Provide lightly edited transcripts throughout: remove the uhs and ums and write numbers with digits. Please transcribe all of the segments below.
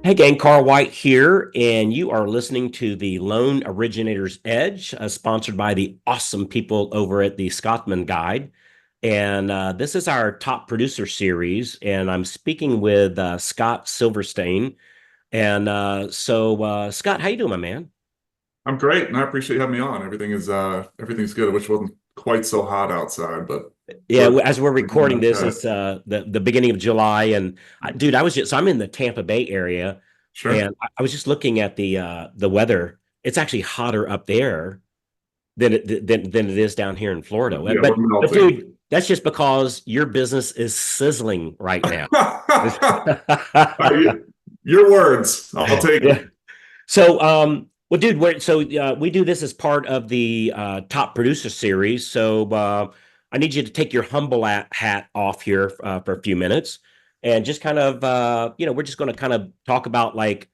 Hey gang, Carl White here, and you are listening to the Loan Originator's Edge, sponsored by the awesome people over at the Scotsman Guide. And this is our top producer series, and I'm speaking with Scott Silverstein. And Scott, how you doing, my man? I'm great, and I appreciate you having me on. Everything's good. I wish it wasn't quite so hot outside, but Yeah, we're as we're we're doing recording this, okay. it's the beginning of July, and dude, I was just so I'm in the Tampa Bay area, Sure. and I was just looking at the weather. It's actually hotter up there than it is down here in Florida. Yeah, we're But melting. dude, that's just because your business is sizzling right now. Your words. I'll take Yeah. it. Well, dude, we do this as part of the top producer series. I need you to take your humble hat off here for a few minutes and just kind of, we're just going to kind of talk about like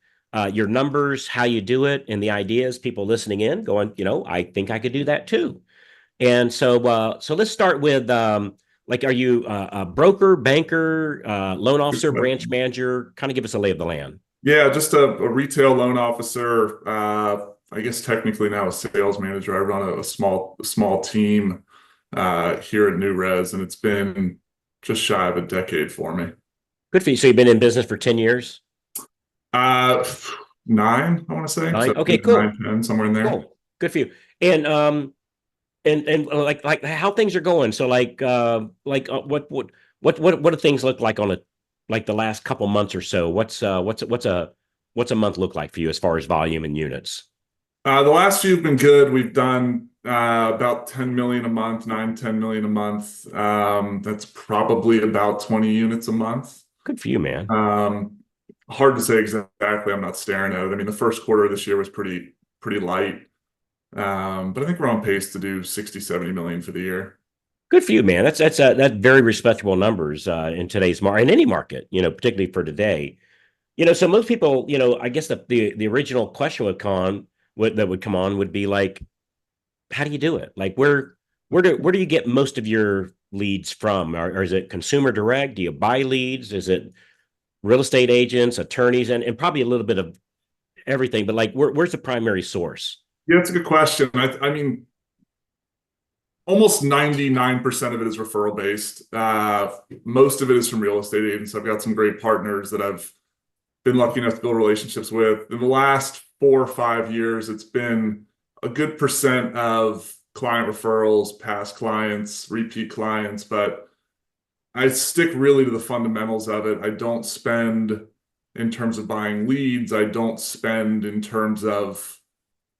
your numbers, how you do it, and the ideas. People listening in, going, I think I could do that too. So let's start with like, are you a broker, banker, loan Good officer, branch question. manager? Kind of give us a lay of the land. Yeah, just a retail loan officer. I guess technically now a sales manager. I run a small team here at Newrez, and it's been just shy of a decade for me. Good for you. So you've been in business for 10 years? Uh, Nine, I want to say. So Nine? Okay, nine, cool. 10, somewhere in there. Cool. Good for you. And like how things are going. So what do things look like on a like the last couple months or so? What's a month look like for you as far as volume and units? The last few have been good. We've done about 10 million a month, 10 million a month. That's probably about 20 units a month. Good for you, man. Um, Hard to say exactly. I'm not staring at it. I mean, the first quarter of this year was pretty light. But I think we're on pace to do 60, 70 million for the year. Good for you, man. That's very respectable numbers in today's market, in any market, particularly for today. So most people, I guess the original question that would come on would be like, how do you do it? Like where do you get most of your leads from? Or is it consumer direct? Do you buy leads? Is it real estate agents, attorneys, and probably a little bit of everything, but like where's the primary source? Yeah, that's a good question. I mean, almost 99% of it is referral based. Most of it is from real estate agents. I've got some great partners that I've been lucky enough to build relationships with. In the last 4 or 5 years, it's been a good percent of client referrals, past clients, repeat clients, but I stick really to the fundamentals of it. I don't spend in terms of buying leads. I don't spend in terms of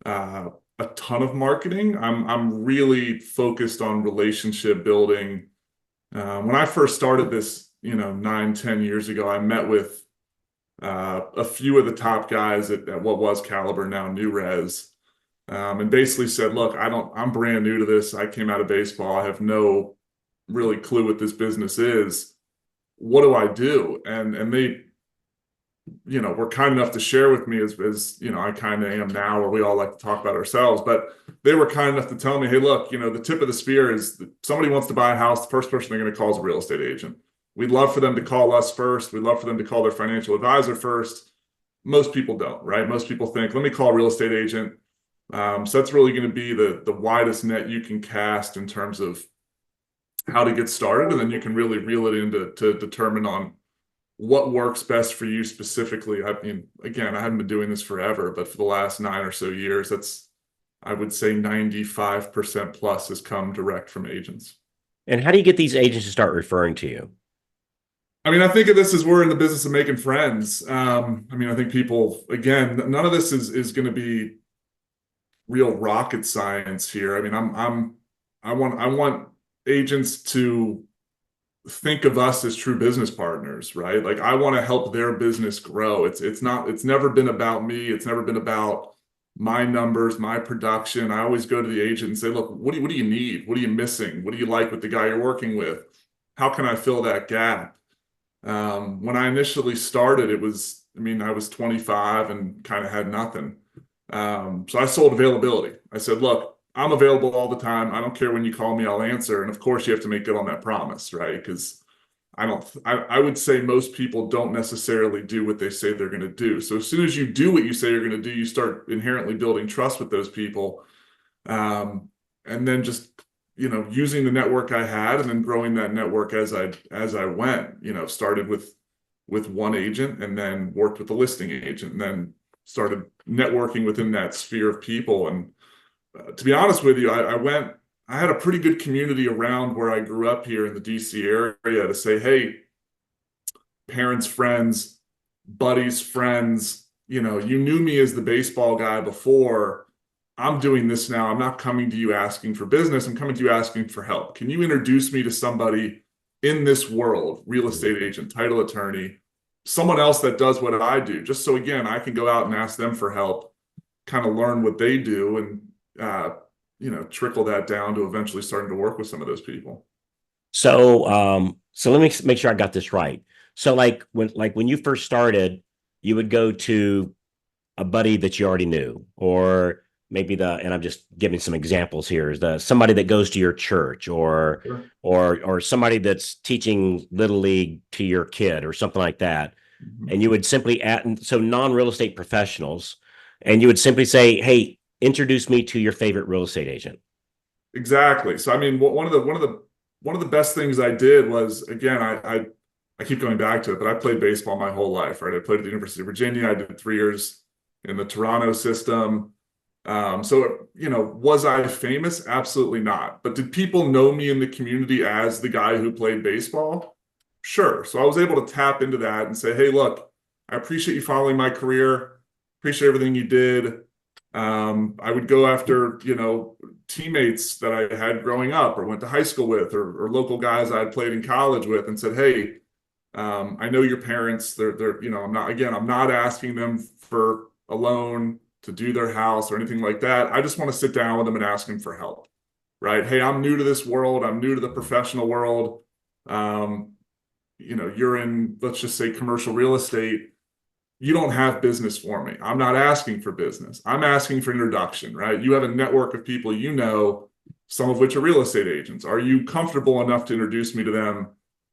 uh, a ton of marketing. I'm really focused on relationship building. When I first started this, 9, 10 years ago, I met with a few of the top guys at what was Caliber, now Newrez, and basically said, "Look, I'm brand new to this. I came out of baseball. I have no really clue what this business is. What do I do?" And they, were kind enough to share with me as I kind of am now, where we all like to talk about ourselves. But they were kind enough to tell me, "Hey, look, the tip of the spear is that somebody wants to buy a house. The first person they're going to call is a real estate agent. We'd love for them to call us first. We'd love for them to call their financial advisor first. Most people don't, right? Most people think, let me call a real estate agent." So that's really going to be the widest net you can cast in terms of how to get started, and then you can really reel it in to determine on what works best for you specifically. I mean, again, I haven't been doing this forever, but for the last 9 or so years, I would say 95% plus has come direct from agents. And how do you get these agents to start referring to you? I mean, I think of this as we're in the business of making friends. I mean, I think people, again, none of this is going to be real rocket science here. I mean, I want agents to think of us as true business partners, right? Like I want to help their business grow. It's never been about me. It's never been about my numbers, my production. I always go to the agent and say, look, what do you need? What are you missing? What do you like with the guy you're working with? How can I fill that gap? When I initially started, I was 25 and kind of had nothing. So I sold availability. I said, look, I'm available all the time. I don't care when you call me, I'll answer. And of course, you have to make good on that promise, right? Because I would say most people don't necessarily do what they say they're going to do. So as soon as you do what you say you're going to do, you start inherently building trust with those people. Um, and then just, using the network I had and then growing that network as I went, started with one agent and then worked with the listing agent and then started networking within that sphere of people. And to be honest with you, I had a pretty good community around where I grew up here in the DC area to say, hey, parents, friends, buddies, friends, you knew me as the baseball guy before. I'm doing this now. I'm not coming to you asking for business. I'm coming to you asking for help. Can you introduce me to somebody in this world, real estate agent, title attorney, someone else that does what I do? Just so, again, I can go out and ask them for help, kind of learn what they do and, trickle that down to eventually starting to work with some of those people. So let me make sure I got this right. So like when you first started, you would go to a buddy that you already knew, or maybe and I'm just giving some examples here, is somebody that goes to your church, or Sure. or somebody that's teaching little league to your kid or something like that. Mhm. And you would simply so non-real estate professionals, and you would simply say, hey, introduce me to your favorite real estate agent. Exactly. So I mean, one of the best things I did was, again, I keep going back to it, but I played baseball my whole life, right? I played at the University of Virginia. I did 3 years in the Toronto system. So was I famous? Absolutely not. But did people know me in the community as the guy who played baseball? Sure. So I was able to tap into that and say, hey, look, I appreciate you following my career, appreciate everything you did. I would go after, teammates that I had growing up or went to high school with, or local guys I had played in college with, and said, hey, I know your parents, I'm not asking them for a loan to do their house or anything like that. I just want to sit down with them and ask them for help, right? Hey, I'm new to this world. I'm new to the professional world. Um, you're in, let's just say, commercial real estate. You don't have business for me. I'm not asking for business. I'm asking for introduction, right? You have a network of people some of which are real estate agents. Are you comfortable enough to introduce me to them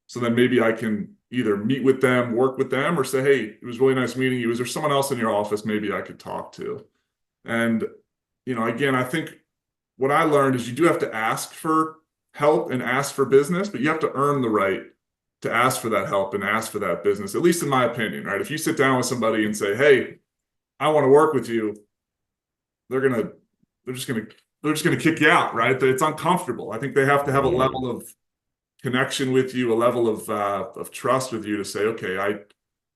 so then maybe I can either meet with them, work with them, or say, hey, it was really nice meeting you. Is there someone else in your office maybe I could talk to? And, again, I think what I learned is you do have to ask for help and ask for business, but you have to earn the right to ask for that help and ask for that business, at least in my opinion, right? If you sit down with somebody and say, hey, I want to work with you, they're gonna they're just gonna they're just gonna kick you out, right? It's uncomfortable. I think they have to have a Mm. level of connection with you, a level of trust with you to say, okay,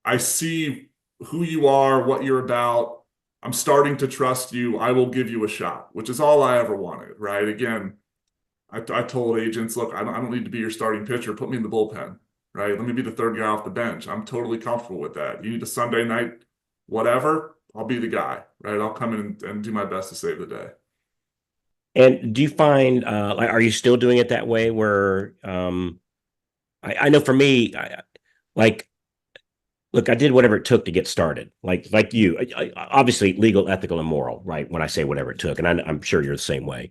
I see who you are, what you're about. I'm starting to trust you. I will give you a shot, which is all I ever wanted, right? Again, I told agents, look, I don't need to be your starting pitcher. Put me in the bullpen, right? Let me be the third guy off the bench. I'm totally comfortable with that. You need a Sunday night, whatever, I'll be the guy, right? I'll come in and do my best to save the day. And do you find like, are you still doing it that way where I know for me, like, look, I did whatever it took to get started. Like you, obviously legal, ethical, and moral, right? When I say whatever it took, and I'm sure you're the same way.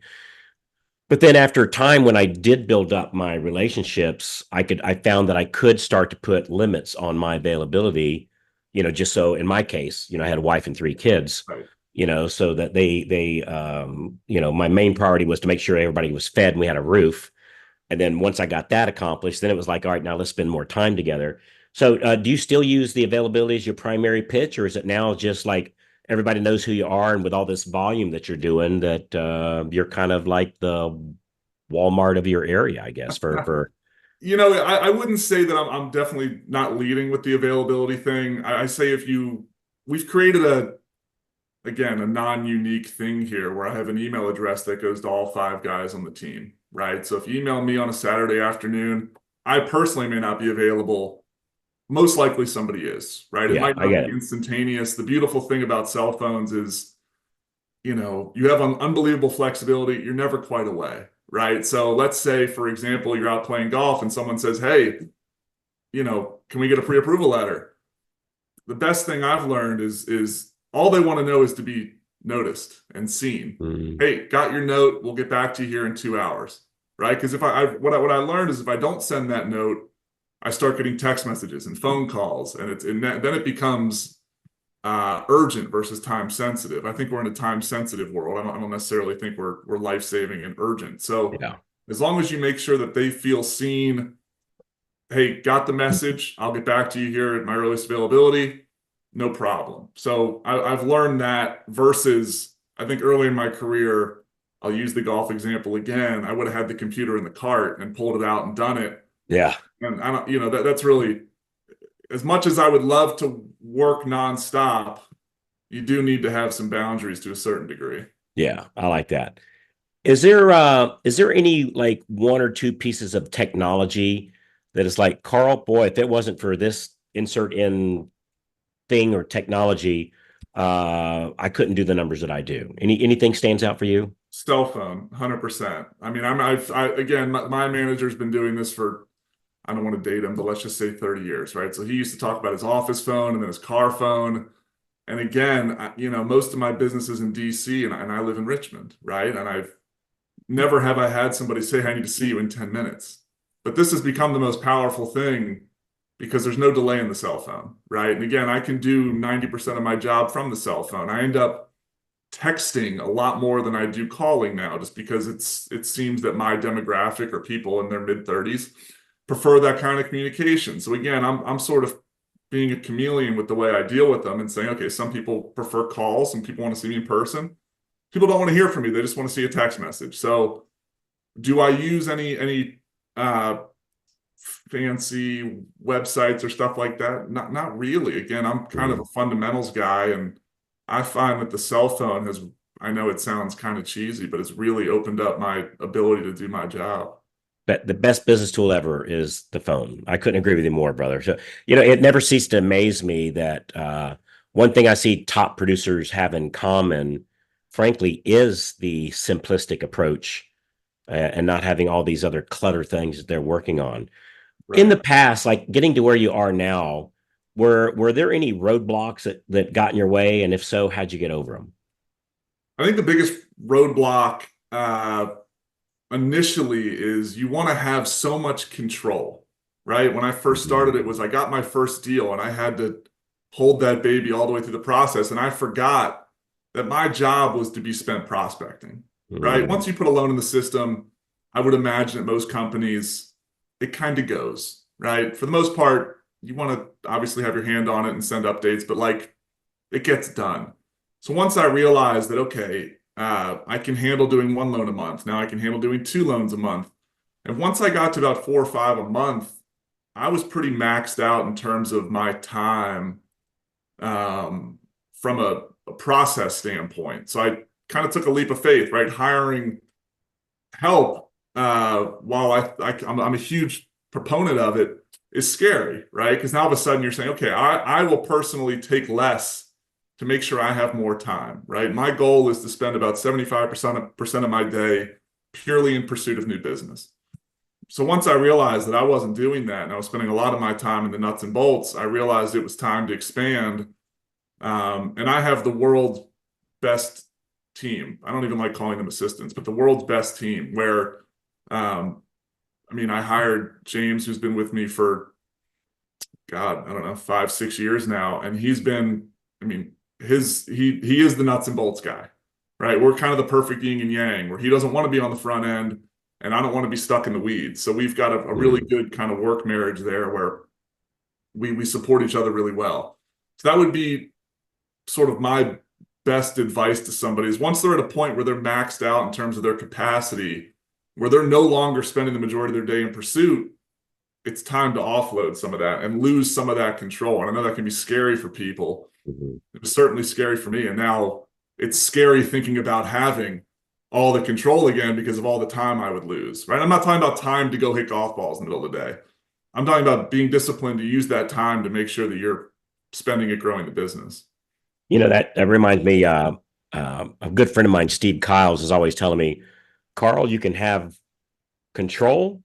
But then after time, when I did build up my relationships, I found that I could start to put limits on my availability, just so in my case, I had a wife and 3 kids, Right. so that my main priority was to make sure everybody was fed and we had a roof. And then once I got that accomplished, then it was like, all right, now let's spend more time together. So, do you still use the availability as your primary pitch, or is it now just like everybody knows who you are, and with all this volume that you're doing, that you're kind of like the Walmart of your area, I guess, for I wouldn't say that I'm definitely not leading with the availability thing. I say we've created again, a non-unique thing here where I have an email address that goes to all 5 guys on the team, right? So if you email me on a Saturday afternoon, I personally may not be available. Most likely somebody is, right? It yeah, might I not get be it. instantaneous. The beautiful thing about cell phones is, you have an unbelievable flexibility. You're never quite away, right? So let's say, for example, you're out playing golf and someone says, hey, can we get a pre-approval letter? The best thing I've learned is all they want to know is to be noticed and seen. Mm, Hey, got your note. We'll get back to you here in 2 hours, right? Because if what I learned is if I don't send that note, I start getting text messages and phone calls, and then it becomes urgent versus time sensitive. I think we're in a time sensitive world. I don't necessarily think we're life saving and urgent. So Yeah. as long as you make sure that they feel seen, hey, got the message, I'll get back to you here at my earliest availability, no problem. So I've learned that versus I think early in my career, I'll use the golf example again. I would have had the computer in the cart and pulled it out and done it. Yeah. And I don't, that's really, as much as I would love to work nonstop, you do need to have some boundaries to a certain degree. Yeah. I like that. Is there any like one or two pieces of technology that is like, Carl, boy, if it wasn't for this insert in thing or technology, I couldn't do the numbers that I do. Anything stands out for you? Cell phone, 100%. I mean, again, my manager's been doing this for, I don't want to date him, but let's just say 30 years, right? So he used to talk about his office phone and then his car phone. And again, most of my business is in DC and I live in Richmond, right? And I've never have I had somebody say, I need to see you in 10 minutes. But this has become the most powerful thing because there's no delay in the cell phone, right? And again, I can do 90% of my job from the cell phone. I end up texting a lot more than I do calling now, just because it seems that my demographic or people in their mid 30s prefer that kind of communication. So again, I'm sort of being a chameleon with the way I deal with them and saying, okay, some people prefer calls, some people want to see me in person. People don't want to hear from me; they just want to see a text message. So, do I use any fancy websites or stuff like that? Not really. Again, I'm kind of a fundamentals guy, and I find that the cell phone has, I know it sounds kind of cheesy, but it's really opened up my ability to do my job. But the best business tool ever is the phone. I couldn't agree with you more, brother. So, it never ceased to amaze me that one thing I see top producers have in common, frankly, is the simplistic approach and not having all these other clutter things that they're working on. In the Right. past, like getting to where you are now, were there any roadblocks that got in your way? And if so, how'd you get over them? I think the biggest roadblock initially is you want to have so much control, right? When I first started, it was I got my first deal and I had to hold that baby all the way through the process. And I forgot that my job was to be spent prospecting, right? Mm-hmm. Once you put a loan in the system, I would imagine at most companies, it kind of goes, right? For the most part, you want to obviously have your hand on it and send updates, but like it gets done. So once I realized that, okay, I can handle doing one loan a month. Now I can handle doing two loans a month. And once I got to about 4 or 5 a month, I was pretty maxed out in terms of my time from a process standpoint. So I kind of took a leap of faith, right? Hiring help while I'm a huge proponent of it is scary, right? Because now all of a sudden you're saying, okay, I will personally take less to make sure I have more time, right? My goal is to spend about 75% of my day purely in pursuit of new business. So once I realized that I wasn't doing that and I was spending a lot of my time in the nuts and bolts, I realized it was time to expand. And I have the world's best team. I don't even like calling them assistants, but the world's best team where, I mean, I hired James, who's been with me for, God, I don't know, 5, 6 years now. And he's been, I mean, he is the nuts and bolts guy, right? We're kind of the perfect yin and yang where he doesn't want to be on the front end and I don't want to be stuck in the weeds. So we've got a really good kind of work marriage there where we support each other really well. So that would be sort of my best advice to somebody is once they're at a point where they're maxed out in terms of their capacity, where they're no longer spending the majority of their day in pursuit, it's time to offload some of that and lose some of that control. And I know that can be scary for people. Mm-hmm. It was certainly scary for me. And now it's scary thinking about having all the control again because of all the time I would lose, right? I'm not talking about time to go hit golf balls in the middle of the day. I'm talking about being disciplined to use that time to make sure that you're spending it growing the business. That reminds me, a good friend of mine, Steve Kiles, is always telling me, Carl, you can have control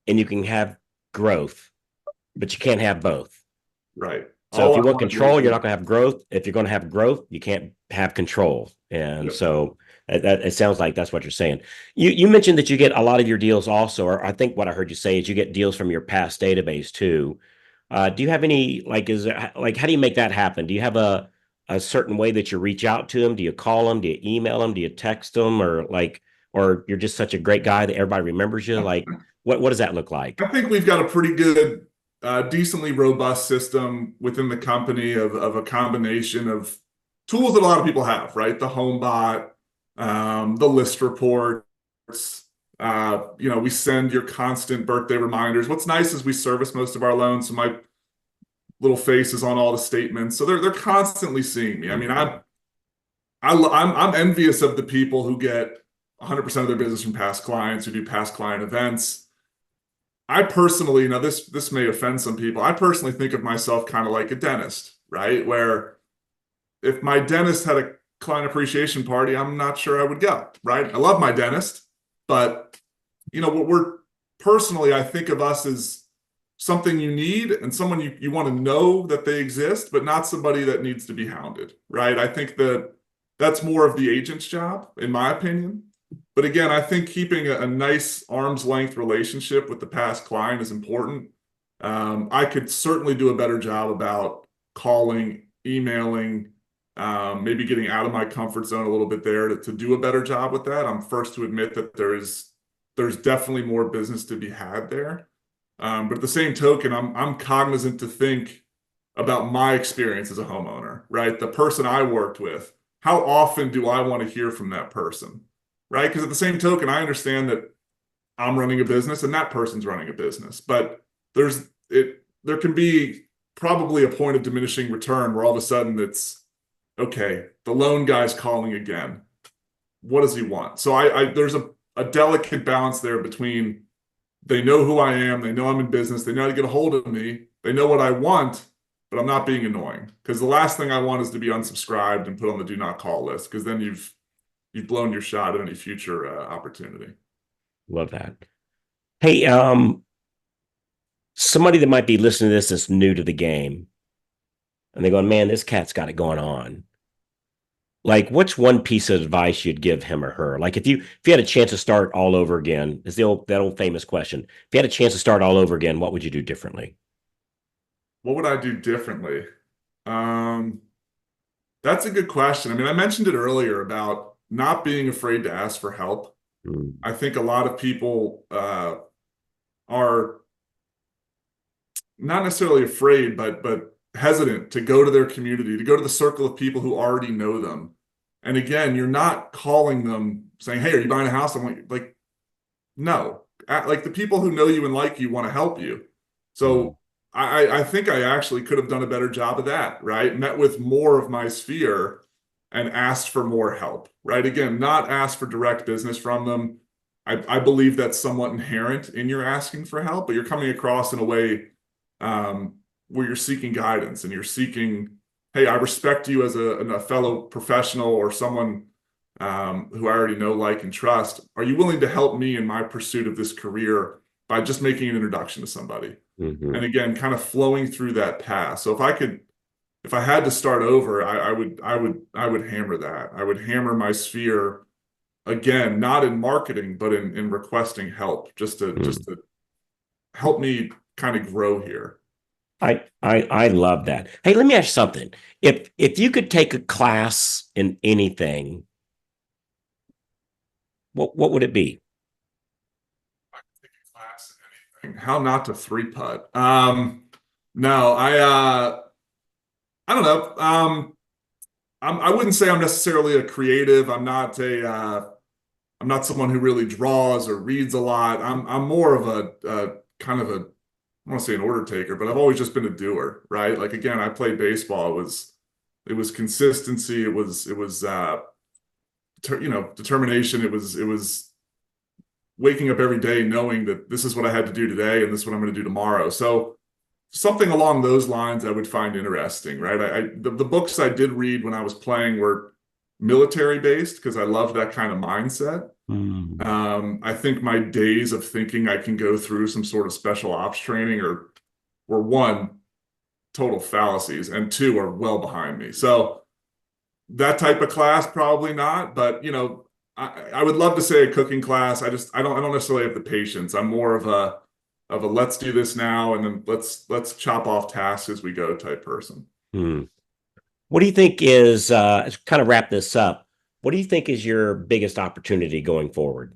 and you can have growth, but you can't have both. Right. So if All I you want want to do is control, you're win. not going to have growth. If you're going to have growth, you can't have control. And Yep. so It sounds like that's what you're saying. You mentioned that you get a lot of your deals also, or I think what I heard you say is you get deals from your past database too. Do you have any like is there, like how do you make that happen? Do you have a certain way that you reach out to them? Do you call them? Do you email them? Do you text them? Or like or you're just such a great guy that everybody remembers you? Like what does that look like? I think we've got a pretty good, decently robust system within the company of a combination of tools that a lot of people have, right? The home bot, the list reports. We send your constant birthday reminders. What's nice is we service most of our loans, so my little face is on all the statements, so they're constantly seeing me. I mean, Mhm. I'm envious of the people who get 100% of their business from past clients, who do past client events. I personally, now this may offend some people. I personally think of myself kind of like a dentist, right? Where if my dentist had a client appreciation party, I'm not sure I would go, right? I love my dentist, but what we're personally, I think of us as something you need and someone you want to know that they exist, but not somebody that needs to be hounded, right? I think that that's more of the agent's job, in my opinion. But again, I think keeping a nice arm's length relationship with the past client is important. I could certainly do a better job about calling, emailing, maybe getting out of my comfort zone a little bit there to do a better job with that. I'm first to admit that there's definitely more business to be had there. But at the same token, I'm cognizant to think about my experience as a homeowner, right? The person I worked with, how often do I want to hear from that person, right? Because at the same token, I understand that I'm running a business and that person's running a business, but there can be probably a point of diminishing return where all of a sudden it's okay, the loan guy's calling again. What does he want? So there's a delicate balance there between they know who I am, they know I'm in business, they know how to get a hold of me, they know what I want, but I'm not being annoying. Because the last thing I want is to be unsubscribed and put on the do not call list, because then you've blown your shot at any future opportunity. Love that. Hey, somebody that might be listening to this is new to the game and they're going, man, this cat's got it going on. Like, what's one piece of advice you'd give him or her? Like, if you had a chance to start all over again, is that old famous question. If you had a chance to start all over again, what would you do differently? What would I do differently? Um, that's a good question. I mean, I mentioned it earlier about not being afraid to ask for help. Mm, I think a lot of people are not necessarily afraid, but hesitant to go to their community, to go to the circle of people who already know them. And again, you're not calling them saying, "Hey, are you buying a house?" I'm like, no. Like the people who know you and like you want to help you. mm, So I think I actually could have done a better job of that, right? Met with more of my sphere and asked for more help, right? Again, not ask for direct business from them. I believe that's somewhat inherent in your asking for help, but you're coming across in a way um, where you're seeking guidance and you're seeking, hey, I respect you as a fellow professional or someone who I already know, like, and trust. Are you willing to help me in my pursuit of this career by just making an introduction to somebody? mhm. And again, kind of flowing through that path. So if I had to start over, I would hammer that. I would hammer my sphere again, not in marketing, but in requesting help, just Mm. to help me kind of grow here. I love that. Hey, let me ask you something. If you could take a class in anything, what would it be? Class and anything. How not to three putt. No, I don't know. I wouldn't say I'm necessarily a creative. I'm not someone who really draws or reads a lot. I'm more of a kind of a I want to say an order taker, but I've always just been a doer, right? Like again, I played baseball. It was consistency. It was determination. It was waking up every day knowing that this is what I had to do today and this is what I'm going to do tomorrow. So something along those lines I would find interesting, right? The books I did read when I was playing were military based because I love that kind of mindset. Mm. I think my days of thinking I can go through some sort of special ops training were one, total fallacies, and two, are well behind me. So that type of class, probably not. But I would love to say a cooking class. I don't necessarily have the patience. I'm more of a let's do this now and then let's chop off tasks as we go type person. Hmm. What do you think is kind of wrap this up? What do you think is your biggest opportunity going forward?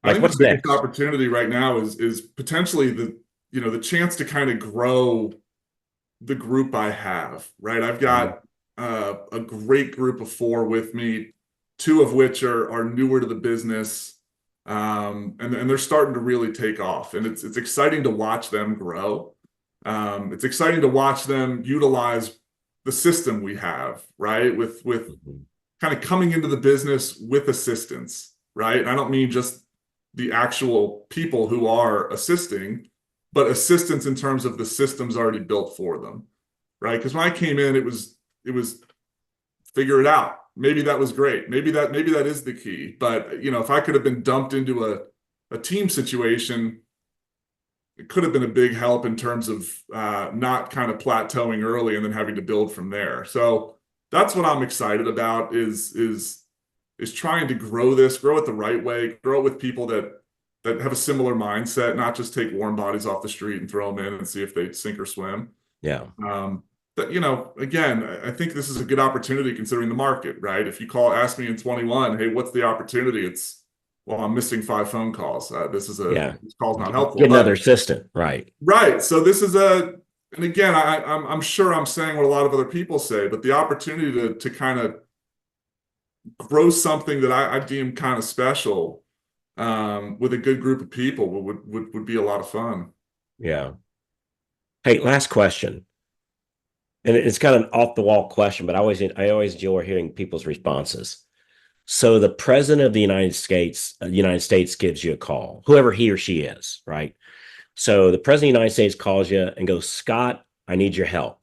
I Like think the what's biggest next? opportunity right now is potentially the chance to kind of grow the group I have, right? I've Mhm. got a great group of four with me, two of which are newer to the business, and they're starting to really take off, and it's exciting to watch them grow. It's exciting to watch them utilize the system we have, right? With Mhm. kind of coming into the business with assistance, right? And I don't mean just the actual people who are assisting, but assistance in terms of the systems already built for them, right? Because when I came in, it was figure it out. Maybe that was great. Maybe that is the key. But if I could have been dumped into a team situation, it could have been a big help in terms of not kind of plateauing early and then having to build from there. So that's what I'm excited about is trying to grow this, grow it the right way, grow it with people that have a similar mindset, not just take warm bodies off the street and throw them in and see if they sink or swim. Yeah. But again, I think this is a good opportunity considering the market, right? If you ask me in 21, hey, what's the opportunity? Well, I'm missing 5 phone calls. Yeah. This call's not helpful, Get another but assistant. Right. right. So and again, I'm sure I'm saying what a lot of other people say, but the opportunity to kind of grow something that I deem kind of special with a good group of people would be a lot of fun. Yeah. Hey, last question. And it's kind of an off the wall question, but I always enjoy hearing people's responses. So the president of the United States gives you a call, whoever he or she is, right? So the president of the United States calls you and goes, Scott, I need your help.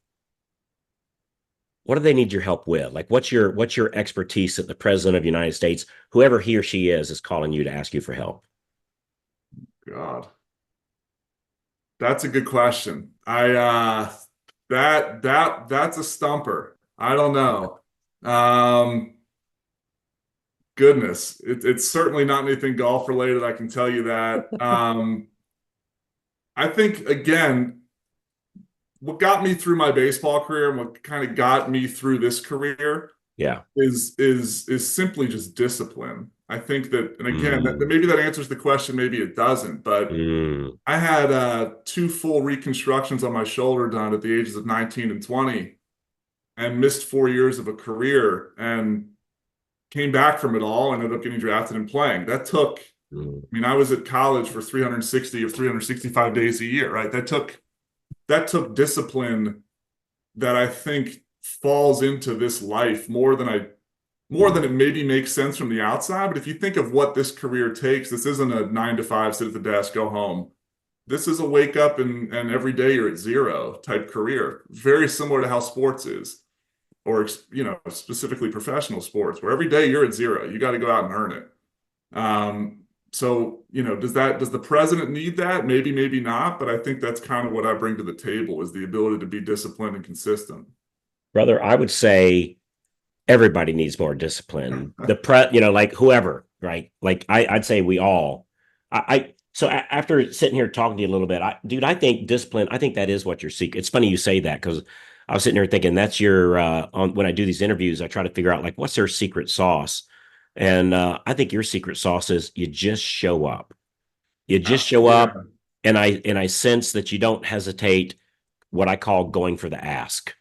What do they need your help with? Like, what's your expertise that the president of the United States, whoever he or she is calling you to ask you for help? God, that's a good question. That's a stumper. I don't know. Um, Goodness, it's certainly not anything golf related. I can tell you that. I think again, what got me through my baseball career and what kind of got me through this career Yeah. is simply just discipline. I think that, and again, Mm, maybe that answers the question, maybe it doesn't, but mm, I had two full reconstructions on my shoulder done at the ages of 19 and 20 and missed 4 years of a career and came back from it all and ended up getting drafted and playing. mm. I mean, I was at college for 360 or 365 days a year, right? That took discipline that I think falls into this life more than Mm. it maybe makes sense from the outside. But if you think of what this career takes, this isn't a 9 to 5, sit at the desk, go home. This is a wake up and every day you're at zero type career. Very similar to how sports is, or specifically professional sports, where every day you're at zero. You got to go out and earn it. So, does the president need that? Maybe, maybe not, but I think that's kind of what I bring to the table is the ability to be disciplined and consistent. Brother, I would say everybody needs more discipline. Like whoever, right? Like I'd say we all. After sitting here talking to you a little bit, dude, I think discipline. I think that is what your secret. It's funny you say that because I was sitting here thinking that's your on when I do these interviews, I try to figure out like what's their secret sauce, and I think your secret sauce is you just show up. You just show up, Yeah. and I sense that you don't hesitate. What I call going for the ask.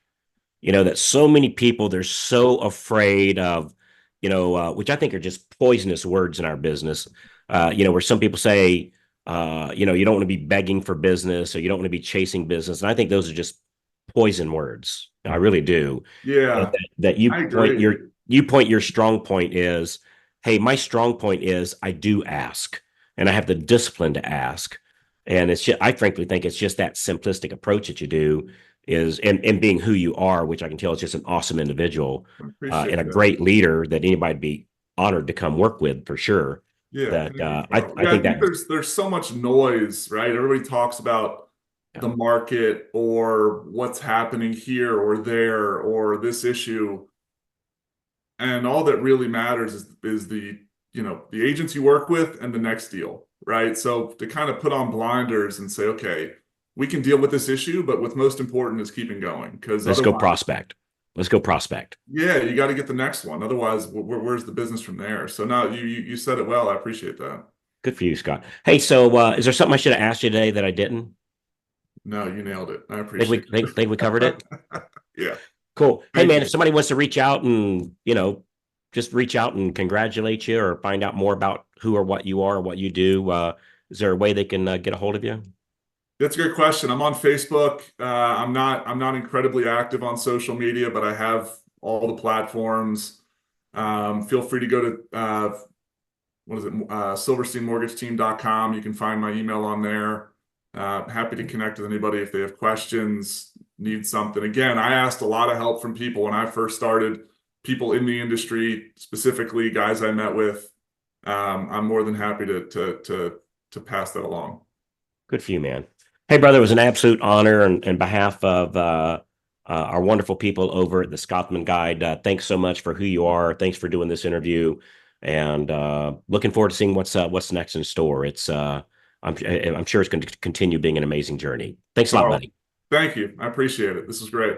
That so many people they're so afraid of, which I think are just poisonous words in our business. Where some people say, you don't want to be begging for business or you don't want to be chasing business, and I think those are just poison words. I really do. And Yeah, that I agree. you point your strong point is, hey, my strong point is I do ask, and I have the discipline to ask, and I frankly think it's just that simplistic approach that you do is and being who you are, which I can tell is just an awesome individual I and appreciate a that. great leader that anybody'd be honored to come work with for sure. Yeah, That thank you, I Carl. I Yeah, I think think that there's so much noise, right? Everybody talks about yeah, the market or what's happening here or there or this issue. And all that really matters is the agents you work with and the next deal, right? So to kind of put on blinders and say, okay, we can deal with this issue, but what's most important is keeping going, because Let's go otherwise, prospect. Let's go prospect. yeah, you got to get the next one. Otherwise, where's the business from there? So now you said it well. I appreciate that. Good for you, Scott. Hey, so is there something I should have asked you today that I didn't? No, you nailed it. I appreciate Think we covered it? it. Yeah. Cool. Hey, Thank man, if you. somebody wants to reach out and, just reach out and congratulate you or find out more about who or what you are or what you do, is there a way they can get a hold of you? That's a great question. I'm on Facebook. I'm not incredibly active on social media, but I have all the platforms. Feel free to go to what is it? SilversteinMortgageTeam.com. You can find my email on there. Happy to connect with anybody if they have questions, need something. Again, I asked a lot of help from people when I first started, people in the industry, specifically guys I met with. I'm more than happy to pass that along. Good for you, man. Hey, brother, it was an absolute honor. And on behalf of our wonderful people over at the Scotsman Guide, thanks so much for who you are. Thanks for doing this interview, and looking forward to seeing what's next in store. I'm sure it's going to continue being an amazing journey. Thanks a lot, Oh, buddy. thank you. I appreciate it. This is great.